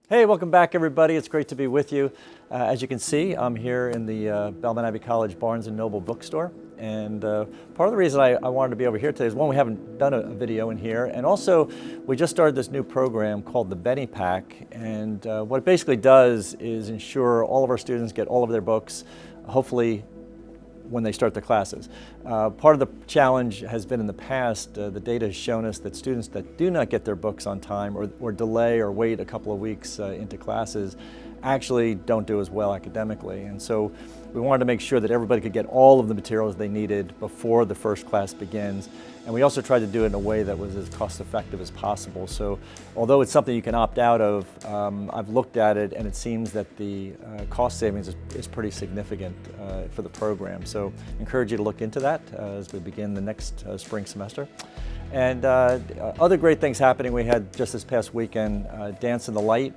Hey, welcome back everybody. It's great to be with you. As you can see, I'm here in the Belmont Abbey College Barnes & Noble bookstore. And part of the reason I wanted to be over here today is one, we haven't done a video in here, and also we just started this new program called the Benny Pack. And what it basically does is ensure all of our students get all of their books, hopefully when they start their classes. Part of the challenge has been in the past, the data has shown us that students that do not get their books on time or delay or wait a couple of weeks into classes actually don't do as well academically. And so we wanted to make sure that everybody could get all of the materials they needed before the first class begins. And we also tried to do it in a way that was as cost effective as possible. So although it's something you can opt out of, I've looked at it and it seems that the cost savings is pretty significant for the program. So I encourage you to look into that as we begin the next spring semester. And other great things happening. We had just this past weekend, Dance in the Light.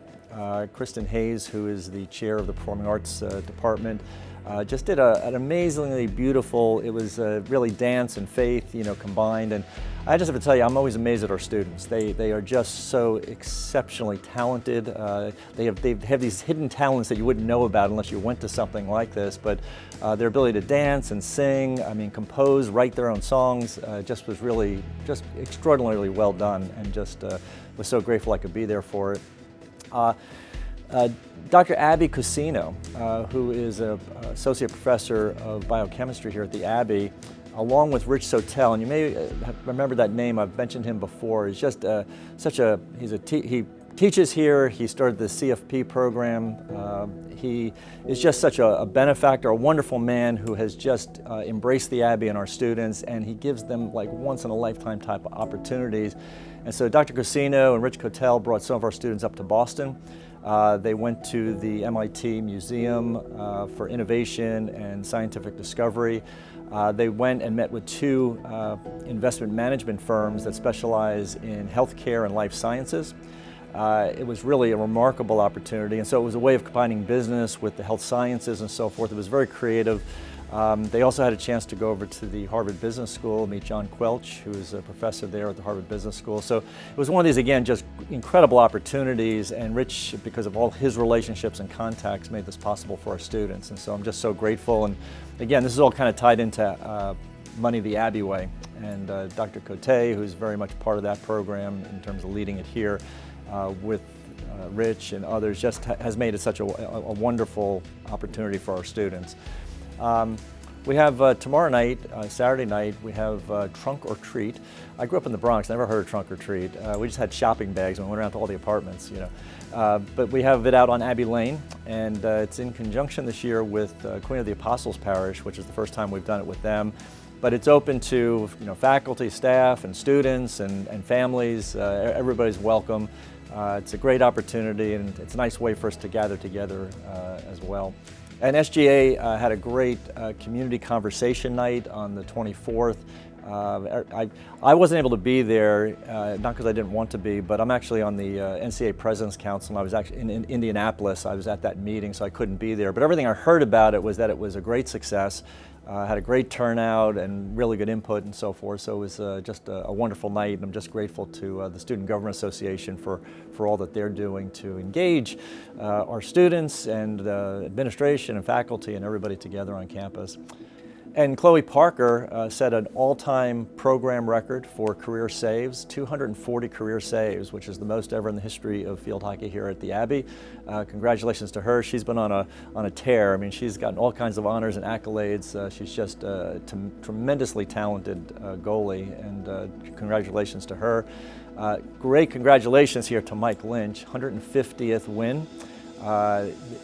Kristen Hayes, who is the chair of the Performing Arts Department, just did an amazingly beautiful, it was really dance and faith, combined. And I just have to tell you, I'm always amazed at our students. They are just so exceptionally talented. They have these hidden talents that you wouldn't know about unless you went to something like this. But their ability to dance and sing, compose, write their own songs, just was really just extraordinarily well done, and just was so grateful I could be there for it. Dr. Abby Cusino, who is an associate professor of biochemistry here at the Abbey, along with Rich Sotel, and you may remember that name, I've mentioned him before, is just he teaches here, he started the CFP program, he is just such a benefactor, a wonderful man who has just embraced the Abbey and our students, and he gives them like once in a lifetime type of opportunities. And so Dr. Cusino and Rich Sotel brought some of our students up to Boston. They went to the MIT Museum for Innovation and Scientific Discovery. They went and met with two investment management firms that specialize in healthcare and life sciences. It was really a remarkable opportunity, and so it was a way of combining business with the health sciences and so forth. It was very creative. They also had a chance to go over to the Harvard Business School, meet John Quelch, who is a professor there at the Harvard Business School. So it was one of these, again, just incredible opportunities, and Rich, because of all his relationships and contacts, made this possible for our students. And so I'm just so grateful. And again, this is all kind of tied into Money the Abbey Way. And Dr. Cote, who's very much part of that program in terms of leading it here with Rich and others, just has made it such a wonderful opportunity for our students. We have tomorrow night, Saturday night, we have Trunk or Treat. I grew up in the Bronx, never heard of Trunk or Treat. We just had shopping bags and we went around to all the apartments, But we have it out on Abbey Lane, and it's in conjunction this year with Queen of the Apostles Parish, which is the first time we've done it with them. But it's open to faculty, staff, and students, and families. Everybody's welcome. It's a great opportunity, and it's a nice way for us to gather together as well. And SGA had a great community conversation night on the 24th. I wasn't able to be there, not because I didn't want to be, but I'm actually on the NCAA President's Council, and I was actually in Indianapolis. I was at that meeting, so I couldn't be there. But everything I heard about it was that it was a great success, had a great turnout and really good input and so forth. So it was just a wonderful night, and I'm just grateful to the Student Government Association for all that they're doing to engage our students and administration and faculty and everybody together on campus. And Chloe Parker set an all-time program record for career saves, 240 career saves, which is the most ever in the history of field hockey here at the Abbey. Congratulations to her. She's been on a tear. She's gotten all kinds of honors and accolades. She's just a tremendously talented goalie, and congratulations to her. Great congratulations here to Mike Lynch, 150th win.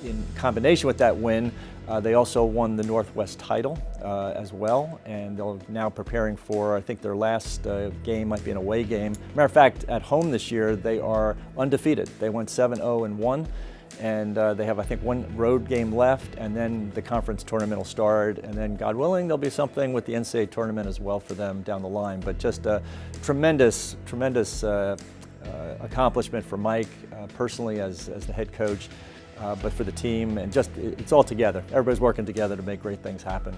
In combination with that win, they also won the Northwest title as well, and they're now preparing for, I think their last game might be an away game. Matter of fact, at home this year, they are undefeated. They went 7-0-1, and they have, I think, one road game left, and then the conference tournament will start, and then, God willing, there'll be something with the NCAA tournament as well for them down the line. But just a tremendous accomplishment for Mike personally as the head coach, but for the team, and just it's all together. Everybody's working together to make great things happen.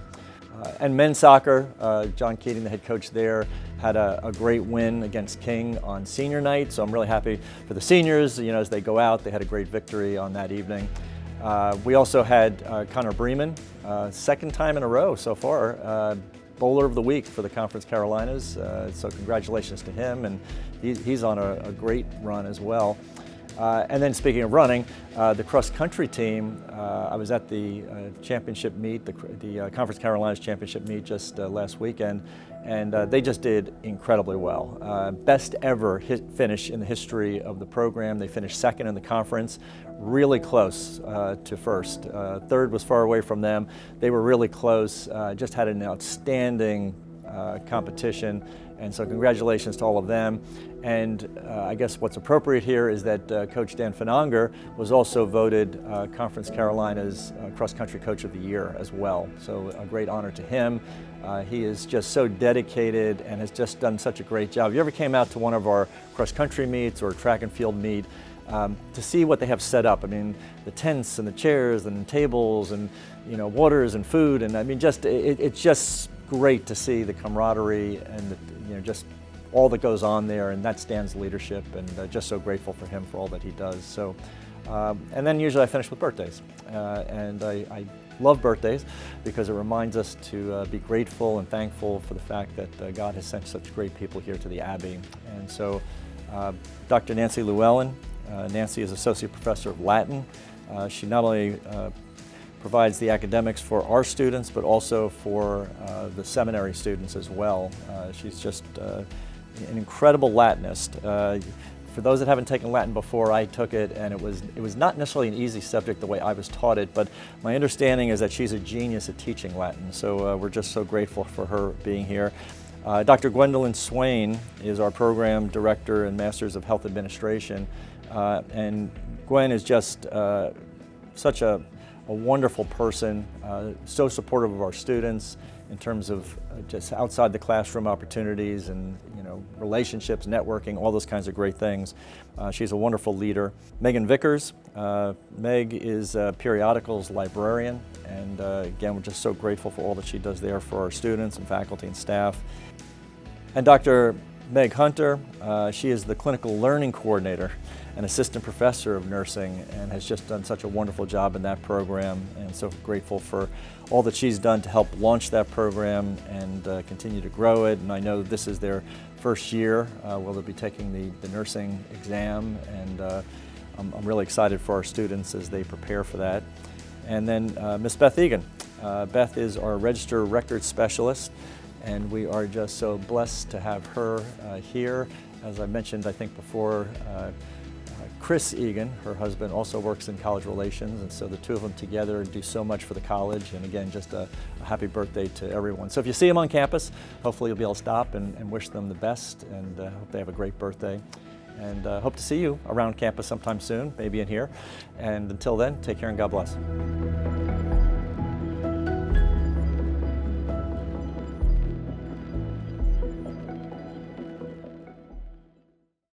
And men's soccer, John Keating, the head coach there, had a great win against King on senior night. So I'm really happy for the seniors. You know, as they go out, they had a great victory on that evening. We also had Connor Bremen, second time in a row so far, Bowler of the Week for the Conference Carolinas. So congratulations to him, and he's on a great run as well. And then speaking of running, the cross-country team, I was at the championship meet, the Conference Carolinas championship meet just last weekend, and they just did incredibly well. Best ever finish in the history of the program. They finished second in the conference, really close to first. Third was far away from them. They were really close, just had an outstanding competition, and so congratulations to all of them. And I guess what's appropriate here is that Coach Dan Finanger was also voted Conference Carolinas Cross-Country Coach of the Year as well. So a great honor to him. He is just so dedicated and has just done such a great job. If you ever came out to one of our cross-country meets or track and field meet, to see what they have set up. I mean, the tents and the chairs and tables and, you know, waters and food, and I mean, it's just great to see the camaraderie and just all that goes on there, and that's Dan's leadership, and just so grateful for him for all that he does. So, and then usually I finish with birthdays, and I love birthdays because it reminds us to be grateful and thankful for the fact that God has sent such great people here to the Abbey. And so Dr. Nancy Llewellyn, Nancy is Associate Professor of Latin. She not only provides the academics for our students, but also for the seminary students as well. She's just an incredible Latinist. For those that haven't taken Latin before, I took it, and it was not necessarily an easy subject the way I was taught it, but my understanding is that she's a genius at teaching Latin, so we're just so grateful for her being here. Dr. Gwendolyn Swain is our program director and Masters of Health Administration, and Gwen is just such a wonderful person, so supportive of our students in terms of just outside the classroom opportunities and relationships, networking, all those kinds of great things. She's a wonderful leader. Megan Vickers. Meg is a periodicals librarian, and again, we're just so grateful for all that she does there for our students and faculty and staff. And Dr. Meg Hunter, she is the clinical learning coordinator and assistant professor of nursing, and has just done such a wonderful job in that program, and so grateful for all that she's done to help launch that program and continue to grow it. And I know this is their first year where they'll be taking the nursing exam, and I'm really excited for our students as they prepare for that. And then Miss Beth Egan. Beth is our register records specialist, and we are just so blessed to have her here. As I mentioned, I think before, Chris Egan, her husband, also works in college relations, and so the two of them together do so much for the college. And again, just a happy birthday to everyone. So if you see them on campus, hopefully you'll be able to stop and wish them the best, and hope they have a great birthday. And hope to see you around campus sometime soon, maybe in here. And until then, take care and God bless.